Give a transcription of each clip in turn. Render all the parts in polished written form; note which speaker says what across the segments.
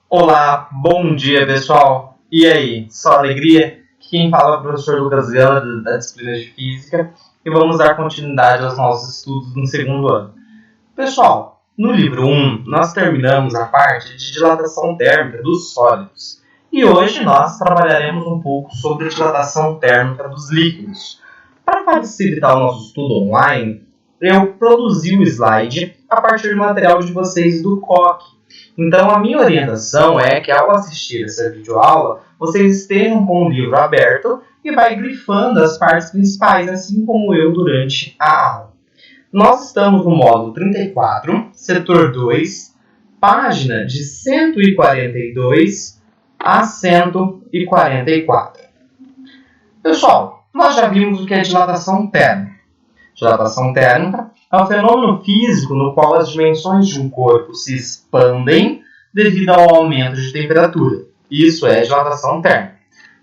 Speaker 1: Olá, bom dia pessoal! E aí, só alegria? Quem fala é o professor Lucas Gama, da disciplina de Física, e vamos dar continuidade aos nossos estudos no segundo ano. Pessoal, no livro 1, nós terminamos a parte de dilatação térmica dos sólidos, e hoje nós trabalharemos um pouco sobre a dilatação térmica dos líquidos. Para facilitar o nosso estudo online, eu produzi o slide a partir do material de vocês do COC. Então, a minha orientação é que, ao assistir essa videoaula, vocês estejam com o livro aberto e vai grifando as partes principais, assim como eu durante a aula. Nós estamos no módulo 34, setor 2, página de 142 a 144. Pessoal, nós já vimos o que é dilatação térmica. Dilatação térmica é um fenômeno físico no qual as dimensões de um corpo se expandem devido ao aumento de temperatura. Isso é dilatação térmica.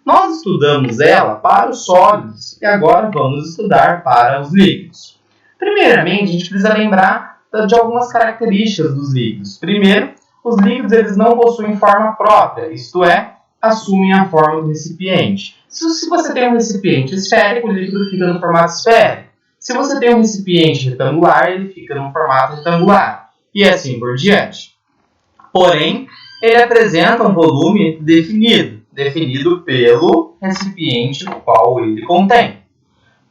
Speaker 1: Nós estudamos ela para os sólidos e agora vamos estudar para os líquidos. Primeiramente, a gente precisa lembrar de algumas características dos líquidos. Primeiro, os líquidos eles não possuem forma própria, isto é, assumem a forma do recipiente. Se você tem um recipiente esférico, o líquido fica no formato esférico. Se você tem um recipiente retangular, ele fica no formato retangular. E assim por diante. Porém, ele apresenta um volume definido pelo recipiente no qual ele contém.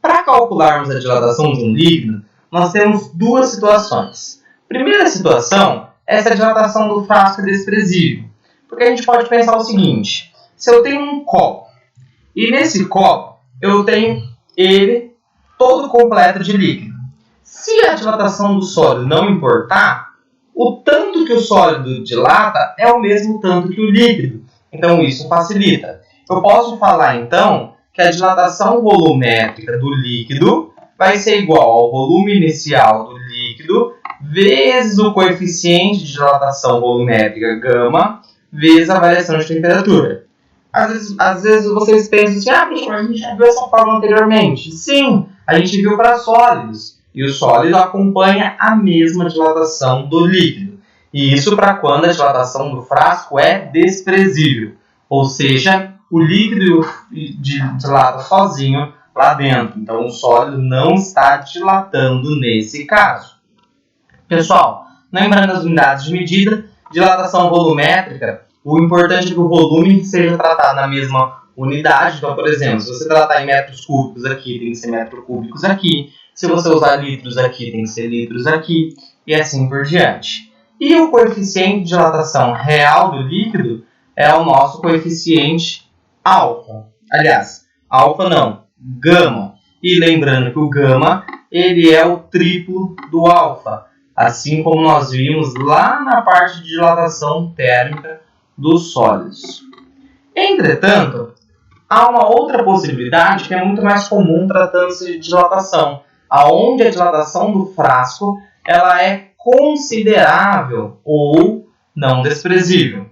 Speaker 1: Para calcularmos a dilatação de um líquido, nós temos duas situações. Primeira situação é se a dilatação do frasco é desprezível. Porque a gente pode pensar o seguinte: se eu tenho um copo, e nesse copo eu tenho ele todo completo de líquido. Se a dilatação do sólido não importar, o tanto que o sólido dilata é o mesmo tanto que o líquido. Então isso facilita. Eu posso falar então que a dilatação volumétrica do líquido vai ser igual ao volume inicial do líquido vezes o coeficiente de dilatação volumétrica γ vezes a variação de temperatura. Às vezes vocês pensam assim, professor, a gente já viu essa fórmula anteriormente. Sim, a gente viu para sólidos. E o sólido acompanha a mesma dilatação do líquido. E isso para quando a dilatação do frasco é desprezível. Ou seja, o líquido dilata sozinho lá dentro. Então o sólido não está dilatando nesse caso. Pessoal, lembrando as unidades de medida, dilatação volumétrica, o importante é que o volume seja tratado na mesma unidade. Então, por exemplo, se você tratar em metros cúbicos aqui, tem que ser metros cúbicos aqui. Se você usar litros aqui, tem que ser litros aqui. E assim por diante. E o coeficiente de dilatação real do líquido é o nosso coeficiente alfa. Aliás, alfa não, gama. E lembrando que o gama ele é o triplo do alfa. Assim como nós vimos lá na parte de dilatação térmica dos sólidos. Entretanto, há uma outra possibilidade que é muito mais comum tratando-se de dilatação, aonde a dilatação do frasco ela é considerável ou não desprezível.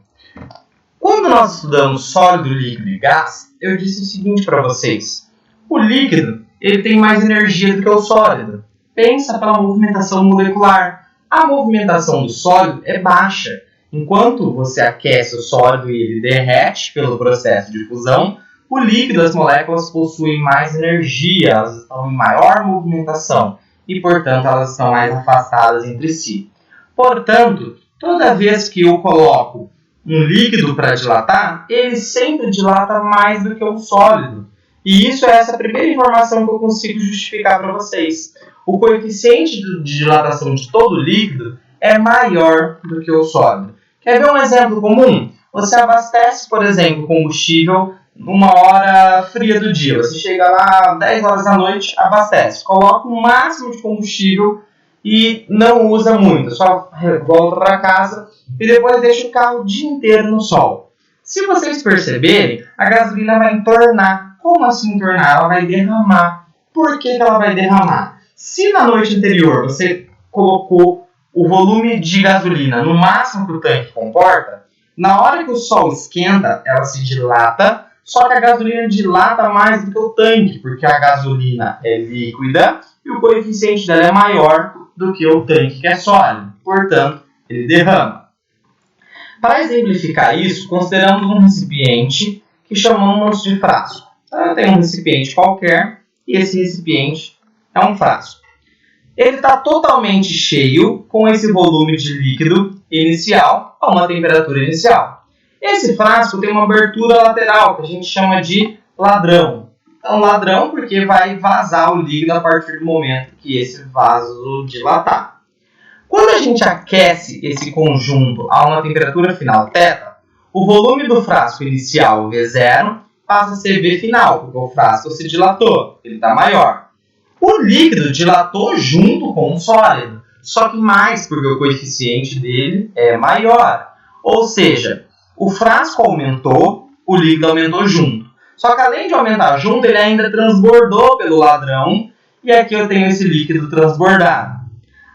Speaker 1: Quando nós estudamos sólido, líquido e gás, eu disse o seguinte para vocês: o líquido ele tem mais energia do que o sólido. Pensa pela movimentação molecular. A movimentação do sólido é baixa. Enquanto você aquece o sólido e ele derrete pelo processo de fusão, o líquido, as moléculas possuem mais energia, elas estão em maior movimentação e, portanto, elas estão mais afastadas entre si. Portanto, toda vez que eu coloco um líquido para dilatar, ele sempre dilata mais do que o sólido. E isso é essa primeira informação que eu consigo justificar para vocês. O coeficiente de dilatação de todo líquido é maior do que o sólido. Quer ver um exemplo comum? Você abastece, por exemplo, combustível numa hora fria do dia. Você chega lá às 10 horas da noite, abastece. Coloca o máximo de combustível e não usa muito. Só volta para casa e depois deixa o carro o dia inteiro no sol. Se vocês perceberem, a gasolina vai entornar. Como assim entornar? Ela vai derramar. Por que ela vai derramar? Se na noite anterior você colocou o volume de gasolina no máximo que o tanque comporta, na hora que o sol esquenta, ela se dilata, só que a gasolina dilata mais do que o tanque, porque a gasolina é líquida e o coeficiente dela é maior do que o tanque que é sólido. Portanto, ele derrama. Para exemplificar isso, consideramos um recipiente que chamamos de frasco. Eu tenho um recipiente qualquer e esse recipiente é um frasco. Ele está totalmente cheio com esse volume de líquido inicial a uma temperatura inicial. Esse frasco tem uma abertura lateral que a gente chama de ladrão. Então, ladrão porque vai vazar o líquido a partir do momento que esse vaso dilatar. Quando a gente aquece esse conjunto a uma temperatura final θ, o volume do frasco inicial V0 passa a ser V final, porque o frasco se dilatou, ele está maior. O líquido dilatou junto com o sólido, só que mais porque o coeficiente dele é maior. Ou seja, o frasco aumentou, o líquido aumentou junto. Só que além de aumentar junto, ele ainda transbordou pelo ladrão, e aqui eu tenho esse líquido transbordado.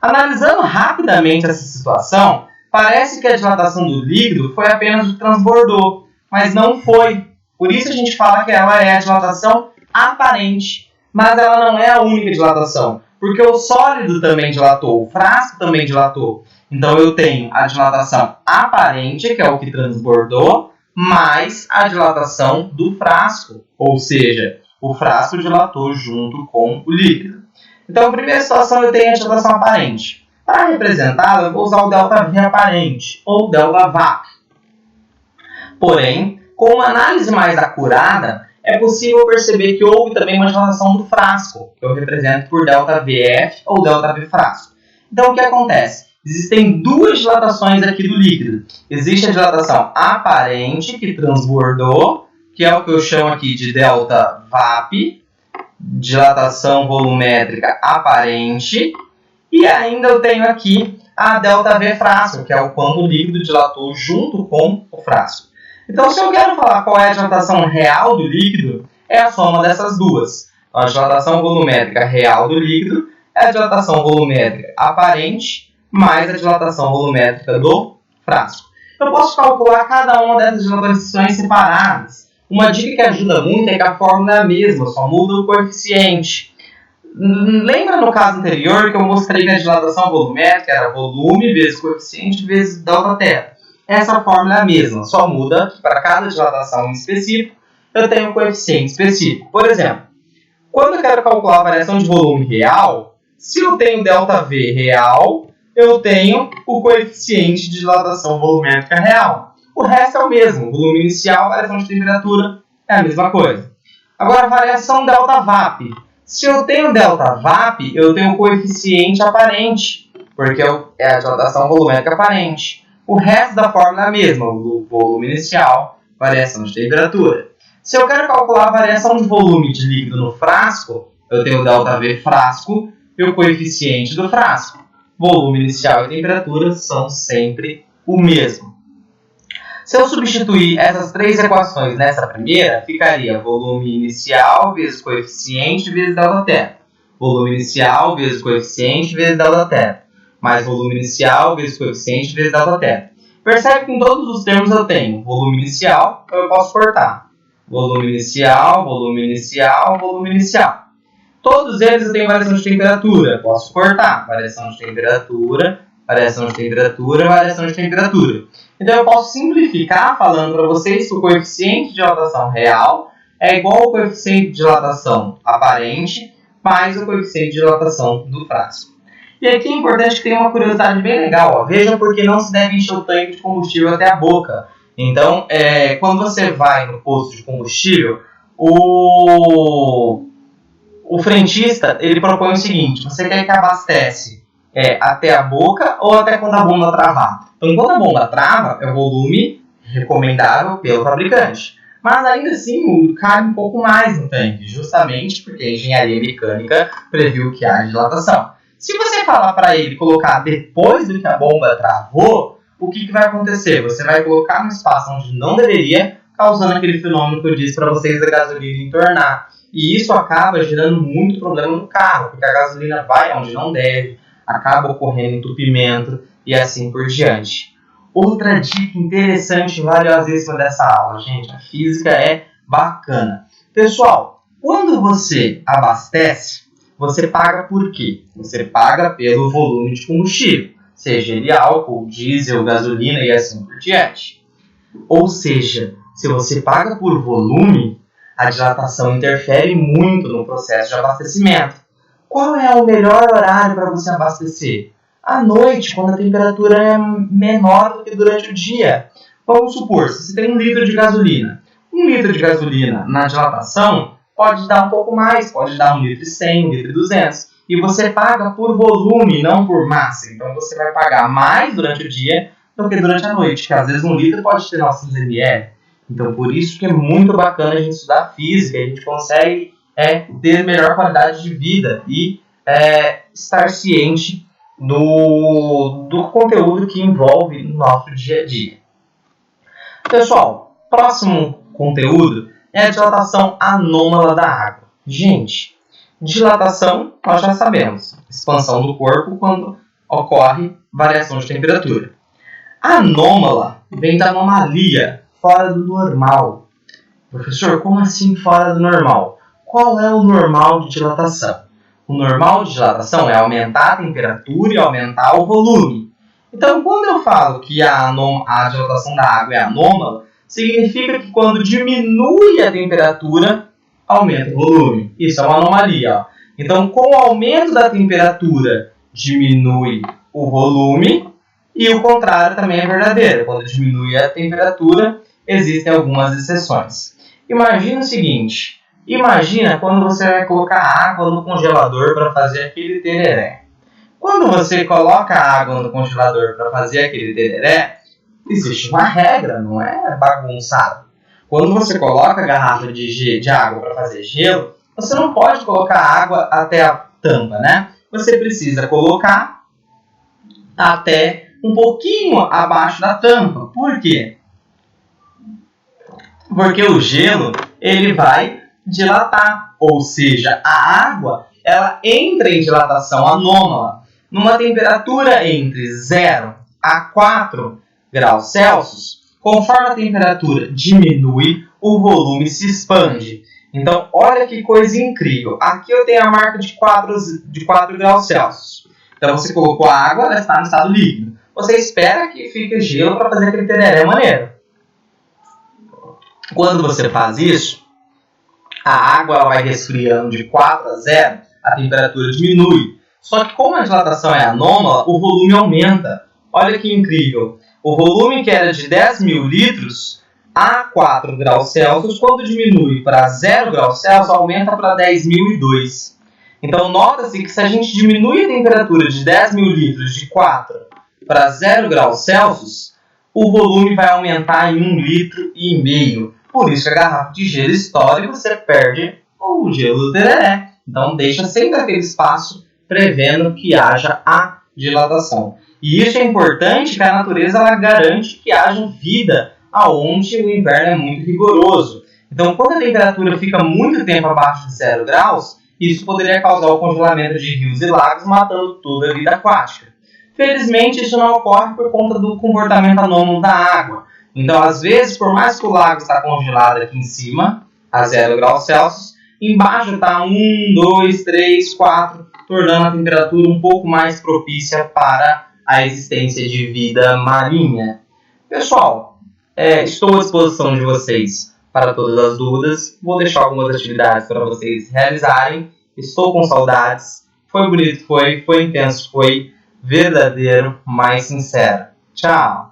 Speaker 1: Analisando rapidamente essa situação, parece que a dilatação do líquido foi apenas o transbordou, mas não foi. Por isso a gente fala que ela é a dilatação aparente, mas ela não é a única dilatação, porque o sólido também dilatou, o frasco também dilatou. Então eu tenho a dilatação aparente, que é o que transbordou, mais a dilatação do frasco, ou seja, o frasco dilatou junto com o líquido. Então, a primeira situação eu tenho a dilatação aparente. Para representá-la, eu vou usar o ΔV aparente, ou ΔVAP. Porém, com uma análise mais acurada, é possível perceber que houve também uma dilatação do frasco, que eu represento por ΔVF ou ΔV frasco. Então, o que acontece? Existem duas dilatações aqui do líquido. Existe a dilatação aparente, que transbordou, que é o que eu chamo aqui de ΔVAP, dilatação volumétrica aparente, e ainda eu tenho aqui a ΔV frasco, que é o quanto o líquido dilatou junto com o frasco. Então, se eu quero falar qual é a dilatação real do líquido, é a soma dessas duas. Então, a dilatação volumétrica real do líquido é a dilatação volumétrica aparente mais a dilatação volumétrica do frasco. Eu posso calcular cada uma dessas dilatações separadas. Uma dica que ajuda muito é que a fórmula é a mesma, só muda o coeficiente. Lembra no caso anterior que eu mostrei que a dilatação volumétrica era volume vezes coeficiente vezes Δθ. Essa fórmula é a mesma, só muda que para cada dilatação em específico eu tenho um coeficiente específico. Por exemplo, quando eu quero calcular a variação de volume real, se eu tenho ΔV real, eu tenho o coeficiente de dilatação volumétrica real. O resto é o mesmo, volume inicial, variação de temperatura é a mesma coisa. Agora, a variação ΔVAP. Se eu tenho ΔVAP, eu tenho o coeficiente aparente, porque é a dilatação volumétrica aparente. O resto da fórmula é a mesma, o volume inicial, variação de temperatura. Se eu quero calcular a variação de volume de líquido no frasco, eu tenho o ΔV frasco e o coeficiente do frasco. Volume inicial e temperatura são sempre o mesmo. Se eu substituir essas três equações nessa primeira, ficaria volume inicial vezes coeficiente vezes ΔT. Volume inicial vezes coeficiente vezes ΔT. Mais volume inicial vezes coeficiente vezes ΔT. Percebe que em todos os termos eu tenho volume inicial, então eu posso cortar. Volume inicial, volume inicial, volume inicial. Todos eles eu tenho variação de temperatura. Posso cortar. Variação de temperatura, variação de temperatura, variação de temperatura. Então eu posso simplificar falando para vocês que o coeficiente de dilatação real é igual ao coeficiente de dilatação aparente mais o coeficiente de dilatação do frasco. E aqui é importante que tenha uma curiosidade bem legal. Ó. Veja porque não se deve encher o tanque de combustível até a boca. Então, quando você vai no posto de combustível, o frentista ele propõe o seguinte: você quer que abastece até a boca ou até quando a bomba travar? Então, quando a bomba trava, é o volume recomendável pelo fabricante. Mas ainda assim, cabe um pouco mais no tanque, justamente porque a engenharia mecânica previu que haja dilatação. Se você falar para ele colocar depois do que a bomba travou, o que vai acontecer? Você vai colocar no espaço onde não deveria, causando aquele fenômeno que eu disse para vocês da gasolina entornar. E isso acaba gerando muito problema no carro, porque a gasolina vai onde não deve, acaba ocorrendo entupimento e assim por diante. Outra dica interessante e valiosíssima dessa aula, gente, a física é bacana. Pessoal, quando você abastece, você paga por quê? Você paga pelo volume de combustível. seja ele álcool, diesel, gasolina e assim por diante. Ou seja, se você paga por volume, a dilatação interfere muito no processo de abastecimento. Qual é o melhor horário para você abastecer? À noite, quando a temperatura é menor do que durante o dia. Vamos supor, se você tem 1 litro de gasolina. 1 litro de gasolina na dilatação pode dar um pouco mais, pode dar 1 litro e 100, 1 litro e 200. E você paga por volume, não por massa. Então você vai pagar mais durante o dia do que durante a noite, que às vezes 1 litro pode ter 900 ml. Então por isso que é muito bacana a gente estudar física, a gente consegue ter melhor qualidade de vida e estar ciente do conteúdo que envolve no nosso dia a dia. Pessoal, próximo conteúdo é a dilatação anômala da água. Gente, dilatação nós já sabemos, expansão do corpo quando ocorre variação de temperatura. Anômala vem da anomalia, fora do normal. Professor, como assim fora do normal? Qual é o normal de dilatação? O normal de dilatação é aumentar a temperatura e aumentar o volume. Então, quando eu falo que a dilatação da água é anômala, significa que quando diminui a temperatura, aumenta o volume. Isso é uma anomalia. Ó. Então, com o aumento da temperatura, diminui o volume, e o contrário também é verdadeiro. Quando diminui a temperatura, existem algumas exceções. Imagina o seguinte, imagina quando você vai colocar água no congelador para fazer aquele tereré. Quando você coloca a água no congelador para fazer aquele tereré, existe uma regra, não é bagunçado. Quando você coloca a garrafa de água para fazer gelo, você não pode colocar a água até a tampa, né? Você precisa colocar até um pouquinho abaixo da tampa. Por quê? Porque o gelo ele vai dilatar, ou seja, a água ela entra em dilatação anômala numa temperatura entre 0 a 4 graus Celsius. Conforme a temperatura diminui, o volume se expande. Então, olha que coisa incrível. Aqui eu tenho a marca de 4 graus Celsius. Então, você colocou a água, ela está no estado líquido. Você espera que fique gelo para fazer aquele tereré maneiro. Quando você faz isso, a água ela vai resfriando de 4 a 0, a temperatura diminui. Só que como a dilatação é anômala, o volume aumenta. Olha que incrível. O volume que era de 10 mil litros a 4 graus Celsius, quando diminui para 0 graus Celsius, aumenta para 10.002. Então, nota-se que se a gente diminui a temperatura de 10 mil litros de 4 para 0 graus Celsius, o volume vai aumentar em 1,5 litro. Por isso que a garrafa de gelo estoura e você perde o gelo do tereré. Então, deixa sempre aquele espaço prevendo que haja a dilatação. E isso é importante, que a natureza ela garante que haja vida aonde o inverno é muito rigoroso. Então, quando a temperatura fica muito tempo abaixo de 0 graus, isso poderia causar o congelamento de rios e lagos, matando toda a vida aquática. Felizmente, isso não ocorre por conta do comportamento anômalo da água. Então, às vezes, por mais que o lago está congelado aqui em cima, a 0 graus Celsius, embaixo está 1, 2, 3, 4, tornando a temperatura um pouco mais propícia para a existência de vida marinha. Pessoal, estou à disposição de vocês para todas as dúvidas. Vou deixar algumas atividades para vocês realizarem. Estou com saudades. Foi bonito, foi intenso, foi verdadeiro, mas sincero. Tchau!